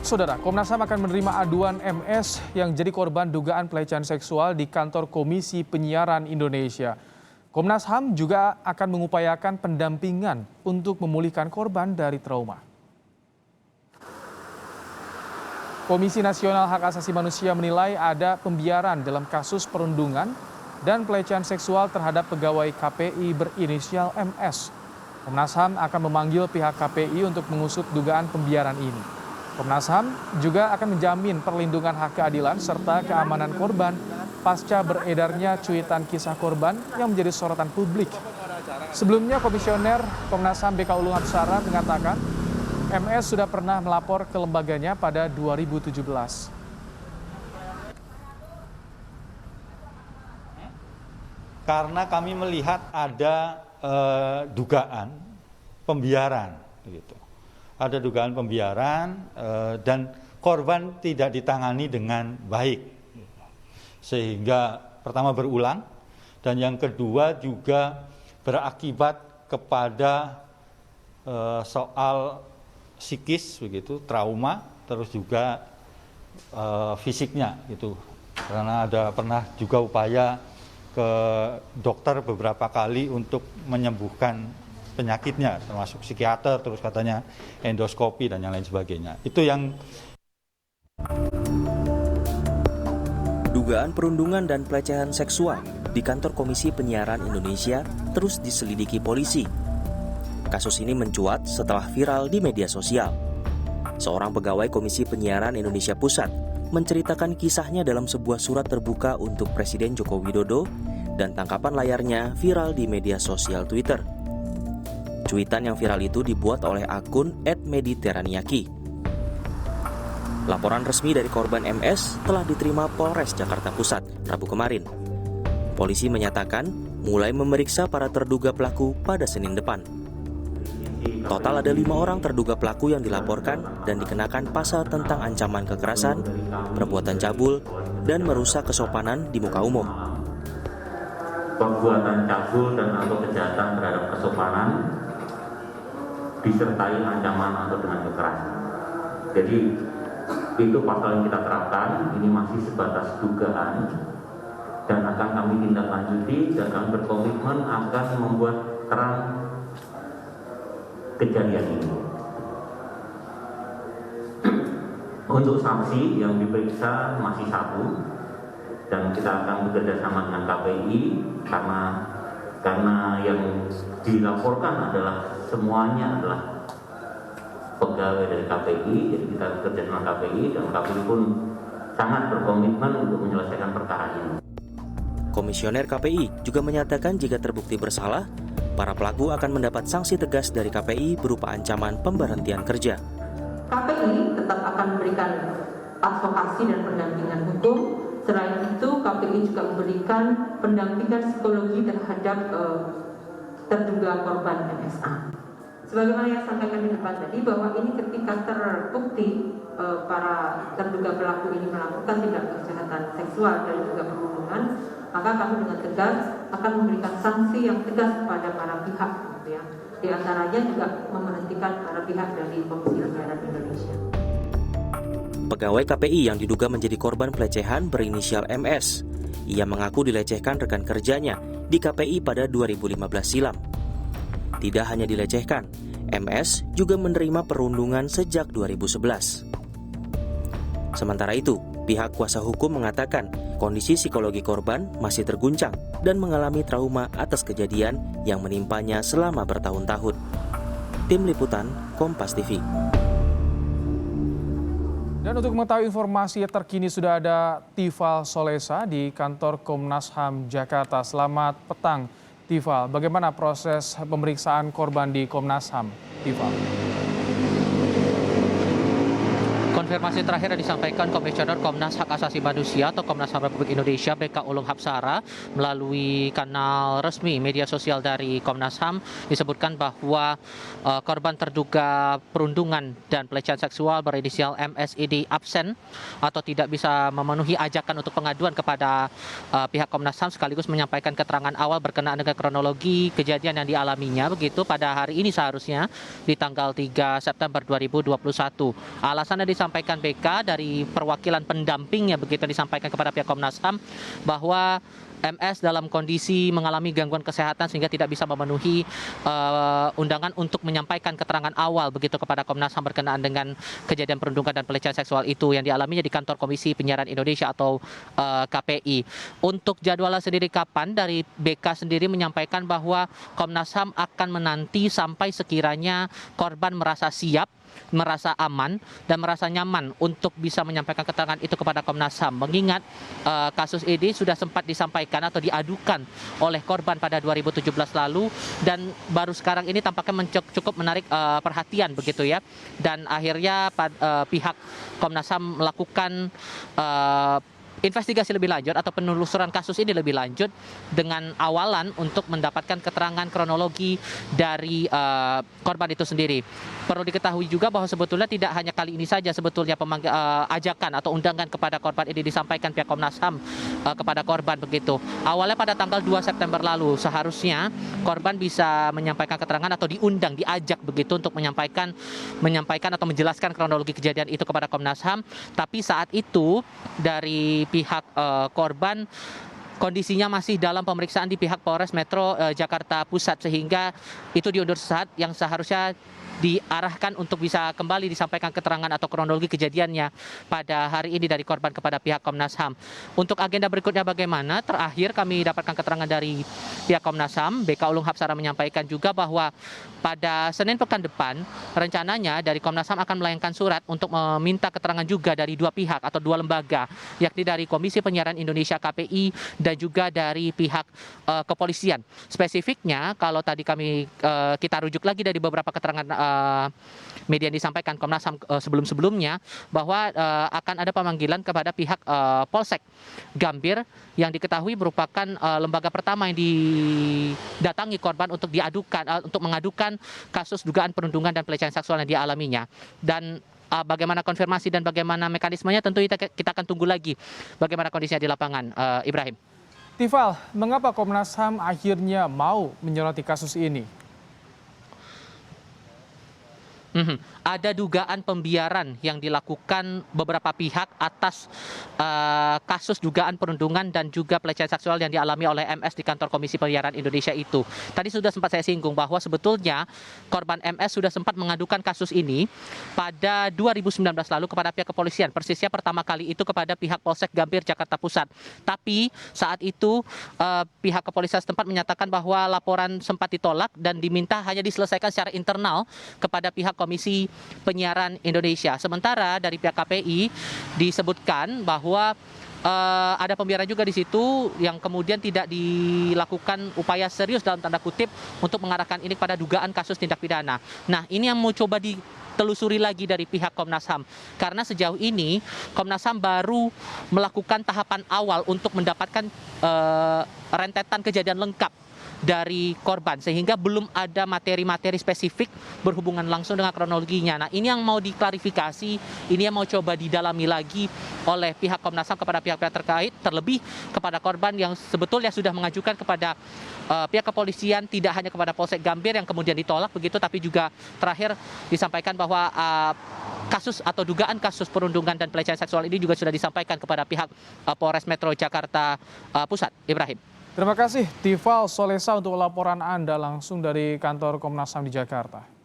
Saudara, Komnas HAM akan menerima aduan MS yang jadi korban dugaan pelecehan seksual di kantor Komisi Penyiaran Indonesia. Komnas HAM juga akan mengupayakan pendampingan untuk memulihkan korban dari trauma. Komisi Nasional Hak Asasi Manusia menilai ada pembiaran dalam kasus perundungan dan pelecehan seksual terhadap pegawai KPI berinisial MS. Komnas HAM akan memanggil pihak KPI untuk mengusut dugaan pembiaran ini. Komnas HAM juga akan menjamin perlindungan hak keadilan serta keamanan korban pasca beredarnya cuitan kisah korban yang menjadi sorotan publik. Sebelumnya, Komisioner Komnas HAM BK Ulung Hapsara mengatakan MS sudah pernah melapor ke lembaganya pada 2017. Karena kami melihat ada dugaan pembiaran, gitu. Ada dugaan pembiaran dan korban tidak ditangani dengan baik, sehingga pertama berulang dan yang kedua juga berakibat kepada soal psikis, begitu, trauma, terus juga fisiknya, gitu. Karena ada pernah juga upaya ke dokter beberapa kali untuk menyembuhkan penyakitnya, termasuk psikiater, terus katanya endoskopi dan yang lain sebagainya. Itu yang dugaan perundungan dan pelecehan seksual di kantor Komisi Penyiaran Indonesia terus diselidiki polisi. Kasus ini mencuat setelah viral di media sosial. Seorang pegawai Komisi Penyiaran Indonesia Pusat menceritakan kisahnya dalam sebuah surat terbuka untuk Presiden Joko Widodo dan tangkapan layarnya viral di media sosial Twitter. Cuitan yang viral itu dibuat oleh akun @mediteraniaki. Laporan resmi dari korban MS telah diterima Polres Jakarta Pusat Rabu kemarin. Polisi menyatakan mulai memeriksa para terduga pelaku pada Senin depan. Total ada 5 orang terduga pelaku yang dilaporkan dan dikenakan pasal tentang ancaman kekerasan, perbuatan cabul, dan merusak kesopanan di muka umum. Perbuatan cabul dan atau kejahatan terhadap kesopanan disertai ancaman atau dengan kekerasan. Jadi itu pasal yang kita terapkan, ini masih sebatas dugaan dan akan kami tindak lanjuti dan kami berkomitmen akan membuat terang kejadian ini. Untuk saksi yang diperiksa masih 1 dan kita akan bekerja sama dengan KPI karena yang dilaporkan adalah semuanya adalah pegawai dari KPI, jadi kita bekerja dengan KPI dan KPI pun sangat berkomitmen untuk menyelesaikan perkara ini. Komisioner KPI juga menyatakan jika terbukti bersalah, para pelaku akan mendapat sanksi tegas dari KPI berupa ancaman pemberhentian kerja. KPI tetap akan memberikan advokasi dan pendampingan hukum. Selain itu, KPI juga memberikan pendampingan psikologi terhadap terduga korban MSA. Sebagaimana yang sampaikan di depan tadi, bahwa ini ketika terbukti para terduga pelaku ini melakukan tindak kejahatan seksual dan juga perundungan, maka kami dengan tegas akan memberikan sanksi yang tegas kepada para pihak, gitu ya. Di antaranya juga memberhentikan para pihak dari Komisi Penyiaran Indonesia. Pegawai KPI yang diduga menjadi korban pelecehan berinisial MS. Ia mengaku dilecehkan rekan kerjanya di KPI pada 2015 silam. Tidak hanya dilecehkan, MS juga menerima perundungan sejak 2011. Sementara itu, pihak kuasa hukum mengatakan kondisi psikologi korban masih terguncang dan mengalami trauma atas kejadian yang menimpanya selama bertahun-tahun. Tim Liputan, Kompas TV. Dan untuk mengetahui informasi terkini sudah ada Tifal Solesa di kantor Komnas HAM Jakarta. Selamat petang, Tifal. Bagaimana proses pemeriksaan korban di Komnas HAM, Tifal? Konfirmasi terakhir yang disampaikan Komisioner Komnas Hak Asasi Manusia atau Komnas HAM Republik Indonesia BK Ulung Hapsara melalui kanal resmi media sosial dari Komnas HAM disebutkan bahwa korban terduga perundungan dan pelecehan seksual berinisial MS ini absen atau tidak bisa memenuhi ajakan untuk pengaduan kepada pihak Komnas HAM, sekaligus menyampaikan keterangan awal berkenaan dengan kronologi kejadian yang dialaminya begitu pada hari ini seharusnya di tanggal 3 September 2021. Alasan yang disampaikan disampaikan BK dari perwakilan pendampingnya begitu disampaikan kepada pihak Komnas HAM bahwa MS dalam kondisi mengalami gangguan kesehatan sehingga tidak bisa memenuhi undangan untuk menyampaikan keterangan awal begitu kepada Komnas HAM berkenaan dengan kejadian perundungan dan pelecehan seksual itu yang dialaminya di kantor Komisi Penyiaran Indonesia atau KPI. Untuk jadwalnya sendiri kapan, dari BK sendiri menyampaikan bahwa Komnas HAM akan menanti sampai sekiranya korban merasa siap, merasa aman dan merasa nyaman untuk bisa menyampaikan keterangan itu kepada Komnas HAM. Mengingat kasus ini sudah sempat disampaikan atau diadukan oleh korban pada 2017 lalu dan baru sekarang ini tampaknya cukup menarik perhatian begitu ya. Dan akhirnya pihak Komnas HAM melakukan investigasi lebih lanjut atau penelusuran kasus ini lebih lanjut dengan awalan untuk mendapatkan keterangan kronologi dari korban itu sendiri. Perlu diketahui juga bahwa sebetulnya tidak hanya kali ini saja sebetulnya ajakan atau undangan kepada korban ini disampaikan pihak Komnas HAM kepada korban begitu. Awalnya pada tanggal 2 September lalu seharusnya korban bisa menyampaikan keterangan atau diundang, diajak begitu untuk menyampaikan atau menjelaskan kronologi kejadian itu kepada Komnas HAM. Tapi saat itu dari pihak korban kondisinya masih dalam pemeriksaan di pihak Polres Metro Jakarta Pusat sehingga itu diundur saat yang seharusnya diarahkan untuk bisa kembali disampaikan keterangan atau kronologi kejadiannya pada hari ini dari korban kepada pihak Komnas HAM. Untuk agenda berikutnya bagaimana? Terakhir kami dapatkan keterangan dari pihak Komnas HAM, BK Ulung Hapsara menyampaikan juga bahwa pada Senin pekan depan rencananya dari Komnas HAM akan melayangkan surat untuk meminta keterangan juga dari dua pihak atau dua lembaga, yakni dari Komisi Penyiaran Indonesia KPI dan juga dari pihak kepolisian. Spesifiknya kalau tadi kita rujuk lagi dari beberapa keterangan media yang disampaikan Komnas HAM sebelum-sebelumnya bahwa akan ada pemanggilan kepada pihak Polsek Gambir yang diketahui merupakan lembaga pertama yang didatangi korban untuk mengadukan kasus dugaan perundungan dan pelecehan seksual yang dialaminya. Dan bagaimana konfirmasi dan bagaimana mekanismenya tentu kita akan tunggu lagi bagaimana kondisinya di lapangan. Ibrahim. Tifal, mengapa Komnas HAM akhirnya mau menyoroti kasus ini? Ada dugaan pembiaran yang dilakukan beberapa pihak atas kasus dugaan perundungan dan juga pelecehan seksual yang dialami oleh MS di kantor Komisi Penyiaran Indonesia itu. Tadi sudah sempat saya singgung bahwa sebetulnya korban MS sudah sempat mengadukan kasus ini pada 2019 lalu kepada pihak kepolisian. Persisnya pertama kali itu kepada pihak Polsek Gambir Jakarta Pusat. Tapi saat itu pihak kepolisian setempat menyatakan bahwa laporan sempat ditolak dan diminta hanya diselesaikan secara internal kepada pihak Komisi Penyiaran Indonesia. Sementara dari pihak KPI disebutkan bahwa ada pembiaran juga di situ yang kemudian tidak dilakukan upaya serius dalam tanda kutip untuk mengarahkan ini pada dugaan kasus tindak pidana. Nah, ini yang mau coba ditelusuri lagi dari pihak Komnas HAM. Karena sejauh ini Komnas HAM baru melakukan tahapan awal untuk mendapatkan rentetan kejadian lengkap dari korban sehingga belum ada materi-materi spesifik berhubungan langsung dengan kronologinya. Nah, ini yang mau diklarifikasi, ini yang mau coba didalami lagi oleh pihak Komnas HAM kepada pihak-pihak terkait, terlebih kepada korban yang sebetulnya sudah mengajukan kepada pihak kepolisian, tidak hanya kepada Polsek Gambir yang kemudian ditolak begitu, tapi juga terakhir disampaikan bahwa kasus atau dugaan kasus perundungan dan pelecehan seksual ini juga sudah disampaikan kepada pihak Polres Metro Jakarta Pusat. Ibrahim. Terima kasih Tifal Solesa untuk laporan Anda langsung dari kantor Komnas HAM di Jakarta.